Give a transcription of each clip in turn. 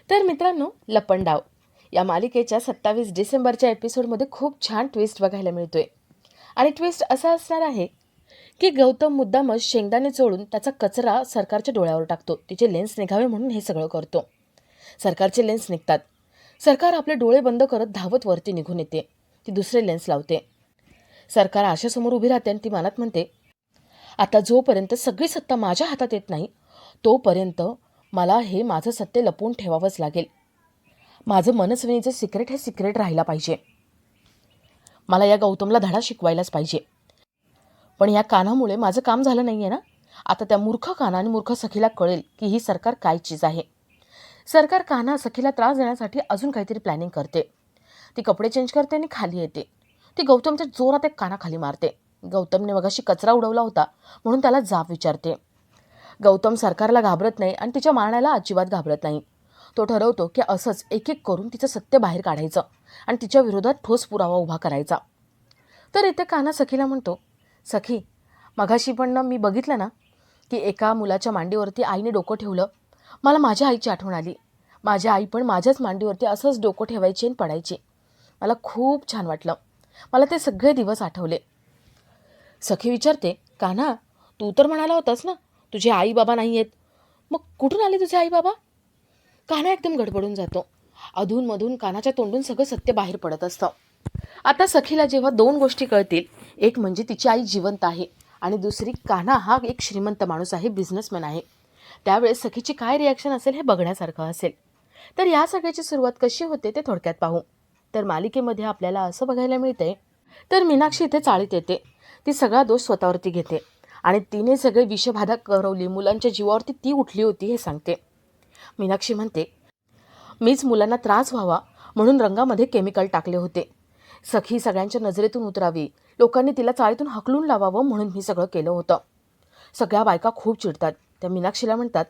तर मित्रांनो, लपंडाव या मालिकेच्या 27 डिसेंबरच्या एपिसोडमध्ये खूप छान ट्विस्ट बघायला मिळतोय. आणि ट्विस्ट असा असणार आहे की गौतम मुद्दामच शेंगदाणे चोळून त्याचा कचरा सरकारच्या डोळ्यावर टाकतो. तिचे लेन्स निघावे म्हणून हे सगळं करतो. सरकारचे लेन्स निघतात. सरकार आपले डोळे बंद करत धावत वरती निघून येते. ती दुसरे लेन्स लावते. सरकार आरशासमोर उभी राहते आणि ती मनात म्हणते, आता जोपर्यंत सगळी सत्ता माझ्या हातात येत नाही तोपर्यंत मला हे माझं सत्य लपवून ठेवावंच लागेल. माझं मनस्विनीचं सिक्रेट हे सिक्रेट राहिला पाहिजे. मला या गौतमला धडा शिकवायलाच पाहिजे. पण या कानामुळे माझं काम झालं नाही आहे ना. आता त्या मूर्ख काना आणि मूर्ख सखीला कळेल की ही सरकार काय चीज आहे. सरकार काना सखीला त्रास देण्यासाठी अजून काहीतरी प्लॅनिंग करते. ती कपडे चेंज करते आणि खाली येते. ती गौतमच्या जोरात एक कानाखाली मारते. गौतमने मगाशी कचरा उडवला होता म्हणून त्याला जाब विचारते. गौतम सरकारला घाबरत नाही आणि तिच्या मारण्याला अजिबात घाबरत नाही. तो ठरवतो की असंच एक एक करून तिचं सत्य बाहेर काढायचं आणि तिच्या विरोधात ठोस पुरावा उभा करायचा. तर इथे कान्हा सखीला म्हणतो, सखी, मगाशी पण मी बघितलं ना की एका मुलाच्या मांडीवरती आईने डोकं ठेवलं. मला माझ्या आईची आठवण आली. माझी आई पण माझ्याच मांडीवरती असंच डोकं ठेवायची आणि पडायची. मला खूप छान वाटलं. मला ते सगळे दिवस आठवले. सखी विचारते, कान्हा, तू तर म्हणाला होतास ना तुझे आई बाबा नाही आहेत, मग कुठून आले तुझे आई बाबा? कान्हा एकदम गडबडून जातो. अधूनमधून कान्हाच्या तोंडून सगळं सत्य बाहेर पडत असतं. आता सखीला जेव्हा दोन गोष्टी कळतील, एक म्हणजे तिची आई जिवंत आहे आणि दुसरी कान्हा हा एक श्रीमंत माणूस आहे, बिझनेसमॅन आहे, त्यावेळेस सखीची काय रिॲक्शन असेल हे बघण्यासारखं असेल. तर या सगळ्याची सुरुवात कशी होते ते थोडक्यात पाहू. तर मालिकेमध्ये आपल्याला असं बघायला मिळतंय, तर मीनाक्षी इथे चाळीत येते. ती सगळा दोष स्वतःवरती घेते आणि तिने सगळे विषबाधा करवली. मुलांच्या जीवावरती ती उठली होती हे सांगते. मीनाक्षी म्हणते, मीच मुलांना त्रास व्हावा म्हणून रंगामध्ये केमिकल टाकले होते. सखी सगळ्यांच्या नजरेतून उतरावी, लोकांनी तिला चाळीतून हकलून लावावं म्हणून मी सगळं केलं होतं. सगळ्या बायका खूप चिडतात. त्या मीनाक्षीला म्हणतात,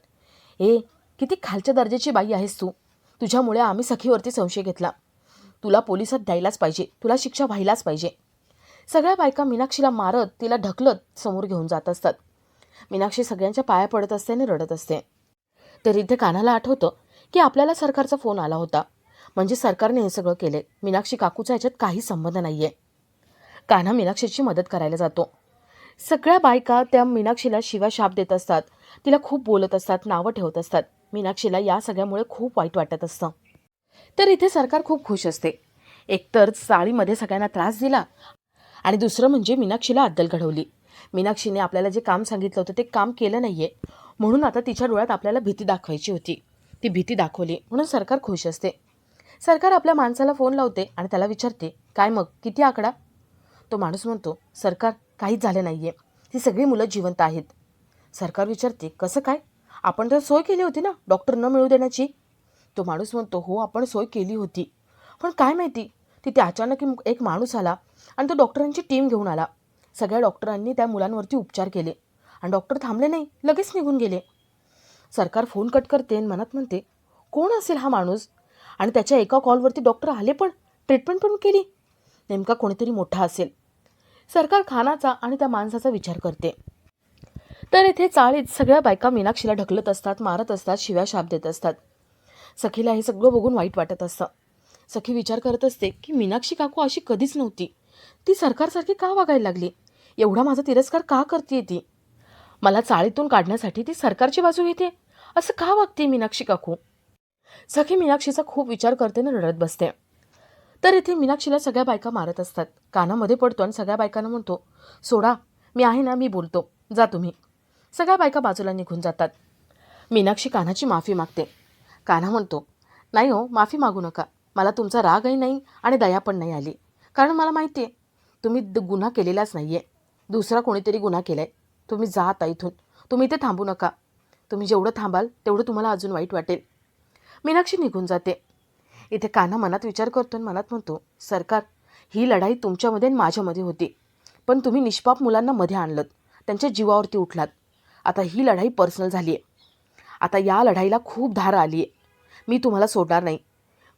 ए, किती खालच्या दर्जाची बाई आहेस तू. तुझ्यामुळे आम्ही सखीवरती संशय घेतला. तुला पोलिसात द्यायलाच पाहिजे, तुला शिक्षा व्हायलाच पाहिजे. सगळ्या बायका मीनाक्षीला मारत तिला ढकलत समोर घेऊन जात असतात. मीनाक्षी सगळ्यांच्या पाया पडत असते आणि रडत असते. तर इथे कान्हाला आठवतं की आपल्याला सरकारचा फोन आला होता, म्हणजे सरकारने हे सगळं केले. मीनाक्षी काकूचा ह्याच्यात काही संबंध नाही आहे. कान्हा मीनाक्षीची मदत करायला जातो. सगळ्या बायका त्या मीनाक्षीला शिवा शाप देत असतात, तिला खूप बोलत असतात, नावं ठेवत असतात. मीनाक्षीला या सगळ्यामुळे खूप वाईट वाटत असतं. तर इथे सरकार खूप खुश असते. एकतर चाळीमध्ये सगळ्यांना त्रास दिला आणि दुसरं म्हणजे मीनाक्षीला अद्दल घडवली. मीनाक्षीने आपल्याला जे काम सांगितलं होतं ते काम केलं नाही आहे, म्हणून आता तिच्या डोळ्यात आपल्याला भीती दाखवायची होती. ती भीती दाखवली म्हणून सरकार खुश असते. सरकार आपल्या माणसाला फोन लावते आणि त्याला विचारते, काय मग, किती आकडा? तो माणूस म्हणतो, सरकार, काहीच झालं नाही आहे, ती सगळी मुलं जिवंत आहेत. सरकार विचारते, कसं काय? आपण तर सोय केली होती ना डॉक्टर न मिळू देण्याची. तो माणूस म्हणतो, हो, आपण सोय केली होती, पण काय माहिती तिथे अचानक एक माणूस आला आणि तो डॉक्टरांची टीम घेऊन आला. सगळ्या डॉक्टरांनी त्या मुलांवरती उपचार केले आणि डॉक्टर थांबले नाही, लगेच निघून गेले. सरकार फोन कट करते आणि मनात म्हणते, कोण असेल हा माणूस? आणि त्याच्या एका कॉलवरती डॉक्टर आले पण ट्रीटमेंट पण केली. नेमका कोणीतरी मोठा असेल. सरकार खानाचा आणि त्या माणसाचा विचार करते. तर इथे चाळीत सगळ्या बायका मीनाक्षीला ढकलत असतात, मारत असतात, शिव्या शाप देत असतात. सखीला हे सगळं बघून वाईट वाटत असतं. सखी विचार करत असते की मीनाक्षी काकू अशी कधीच नव्हती. ती सरकारसारखी का वागायला लागली? एवढा माझा तिरस्कार का करते ती? मला चाळीतून काढण्यासाठी ती सरकारची बाजू घेते. असं का वागते मीनाक्षी काकू? सखी मीनाक्षीचा खूप विचार करते आणि रडत बसते. तर इथे मीनाक्षीला सगळ्या बायका मारत असतात. कानामध्ये पडतो आणि सगळ्या बायकांना म्हणतो, सोडा, मी आहे ना, मी बोलतो, जा तुम्ही. सगळ्या बायका बाजूला निघून जातात. मीनाक्षी कान्हाची माफी मागते. कान्हा म्हणतो, नाही हो, माफी मागू नका. मला तुमचा रागही नाही आणि दया पण नाही आली, कारण मला माहिती आहे तुम्ही गुन्हा केलेलाच नाही आहे. दुसरा कोणीतरी गुन्हा केला आहे. तुम्ही जा आता इथून. तुम्ही इथे थांबू नका. तुम्ही जेवढं थांबाल तेवढं तुम्हाला अजून वाईट वाटेल. मीनाक्षी निघून जाते. इथे कान्हा मनात विचार करतो आणि मनात म्हणतो, सरकार, ही लढाई तुमच्यामध्ये आणि माझ्यामध्ये होती, पण तुम्ही निष्पाप मुलांना मध्ये आणलं, त्यांच्या जीवावरती उठलात. आता ही लढाई पर्सनल झाली आहे. आता या लढाईला खूप धार आली आहे. मी तुम्हाला सोडणार नाही.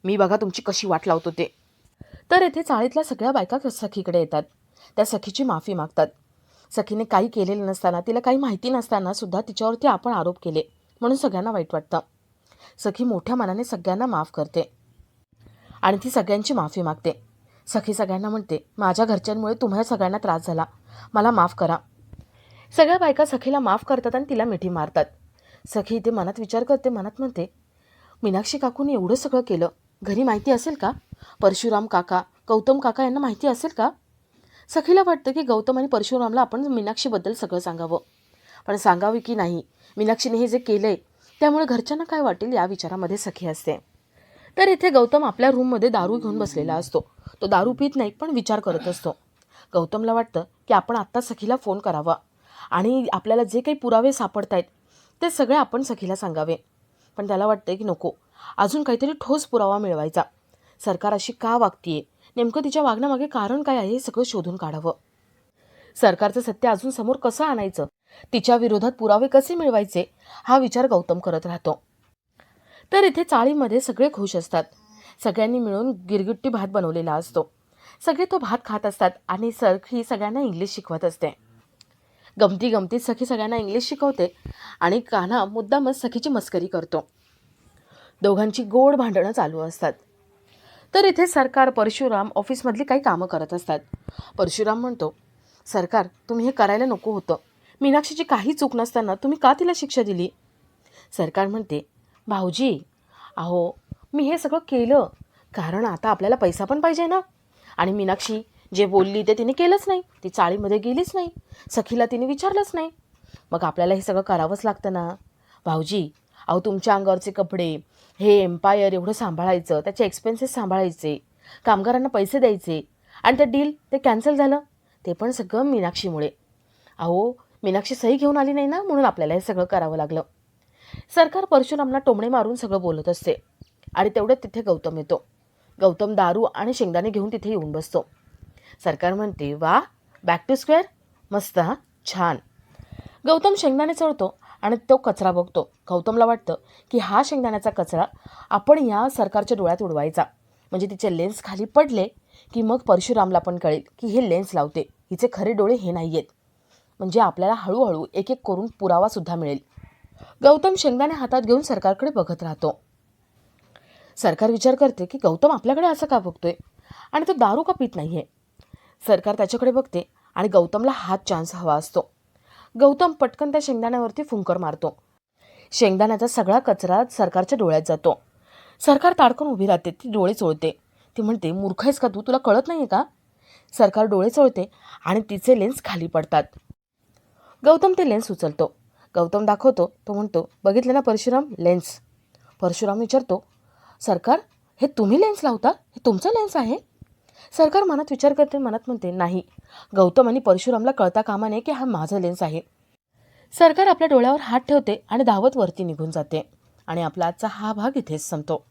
मी बघा तुमची कशी वाट लावतो ते. तर येथे चाळीतल्या सगळ्या बायका सखीकडे येतात. त्या सखीची माफी मागतात. सखीने काही केलेलं नसताना, तिला काही माहिती नसताना सुद्धा तिच्यावरती आपण आरोप केले म्हणून सगळ्यांना वाईट वाटतं. सखी मोठ्या मनाने सगळ्यांना माफ करते आणि ती सगळ्यांची माफी मागते. सखी सगळ्यांना म्हणते, माझ्या घरच्यांमुळे तुम्हाला सगळ्यांना त्रास झाला, मला माफ करा. सगळ्या बायका सखीला माफ करतात आणि तिला मिठी मारतात. सखी इथे मनात विचार करते, मनात म्हणते, मीनाक्षी काकूने एवढं सगळं केलं, घरी माहिती असेल का? परशुराम काका, गौतम काका यांना माहिती असेल का? सखीला वाटतं की गौतम आणि परशुरामला आपण मीनाक्षीबद्दल सगळं सांगावं, पण सांगावे की नाही, मीनाक्षीने हे जे केलंय त्यामुळे घरच्यांना काय वाटेल या विचारामध्ये सखी असते. तर इथे गौतम आपल्या रूममध्ये दारू घेऊन बसलेला असतो. तो दारू पित नाही पण विचार करत असतो. गौतमला वाटतं की आपण आत्ता सखीला फोन करावा आणि आपल्याला जे काही पुरावे सापडत आहेत ते सगळे आपण सखीला सांगावे. पण त्याला वाटतं की नको, अजून काहीतरी ठोस पुरावा मिळवायचा. सरकार अशी का वागतीये, नेमकं तिच्या वागण्यामागे कारण काय आहे हे सगळं शोधून काढावं. सरकारचं सत्य अजून समोर कसं आणायचं, तिच्या विरोधात पुरावे कसे मिळवायचे, हा विचार गौतम करत राहतो. तर इथे चाळीमध्ये सगळे खुश असतात. सगळ्यांनी मिळून गिरगिट्टी भात बनवलेला असतो. सगळे तो भात खात असतात आणि सखी सगळ्यांना इंग्लिश शिकवत असते. गमती गमतीत सखी सगळ्यांना इंग्लिश शिकवते आणि कान्हा मुद्दामच सखीची मस्करी करतो. दोघांची गोड भांडणं चालू असतात. तर इथे सरकार परशुराम ऑफिसमधली काही कामं करत असतात. परशुराम म्हणतो, सरकार तुम्ही हे करायला नको होतं, मीनाक्षीची काही चूक नसताना तुम्ही का तिला शिक्षा दिली? सरकार म्हणते, भाऊजी अहो, मी हे सगळं केलं कारण आता आपल्याला पैसा पण पाहिजे ना. आणि मीनाक्षी जे बोलली ते तिने केलंच नाही, ती चाळीमध्ये गेलीच नाही, सखीला तिने विचारलंच नाही, मग आपल्याला हे सगळं करावंच लागतं ना. भाऊजी अहो, तुमच्या अंगावरचे कपडे, हे एम्पायर एवढं सांभाळायचं, त्याचे एक्सपेन्सेस सांभाळायचे, कामगारांना पैसे द्यायचे आणि ते डील ते कॅन्सल झालं, ते पण सगळं मीनाक्षीमुळे. अहो, मीनाक्षी सही घेऊन आली नाही ना, म्हणून आपल्याला हे सगळं करावं लागलं. सरकार परशुरामला टोमणे मारून सगळं बोलत असते आणि तेवढ्यात तिथे गौतम येतो. गौतम दारू आणि शेंगदाणे घेऊन तिथे येऊन बसतो. सरकार म्हणते, वा, बॅक टू स्क्वेअर, मस्त हा, छान. गौतम शेंगदाणे चढतो आणि तो कचरा बघतो. गौतमला वाटतं की हा शेंगदाण्याचा कचरा आपण या सरकारच्या डोळ्यात उडवायचा, म्हणजे तिचे लेन्स खाली पडले की मग परशुरामला पण कळेल की हे लेन्स लावते, हिचे खरे डोळे हे नाही आहेत, म्हणजे आपल्याला हळूहळू एक एक करून पुरावासुद्धा मिळेल. गौतम शेंगदाणे हातात घेऊन सरकारकडे बघत राहतो. सरकार विचार करते की गौतम आपल्याकडे असं का बघतोय आणि तो दारू का पित नाही आहे. सरकार त्याच्याकडे बघते आणि गौतमला हात चान्स हवा असतो. गौतम पटकन त्या शेंगदाण्यावरती फुंकर मारतो. शेंगदाण्याचा सगळा कचरा सरकारच्या डोळ्यात जातो. सरकार ताडकन उभी राहते, ती डोळे चोळते. ती म्हणते, मूर्ख आहेस का तू, तुला कळत नाही आहे का? सरकार डोळे चोळते आणि तिचे लेन्स खाली पडतात. गौतम ते लेन्स उचलतो. गौतम दाखवतो. तो म्हणतो, बघितले ना परशुराम, लेन्स. परशुराम विचारतो, सरकार हे तुम्ही लेन्स लावता, हे तुमचं लेन्स आहे? सरकार मनात विचार करते, मनात म्हणते, नाही, गौतम आणि परशुरामला कळता कामा नये की हा माझा लेन्स आहे. सरकार आपल्या डोळ्यावर हात ठेवते आणि धावत वरती निघून जाते आणि आपला आजचा हा भाग इथेच संपतो.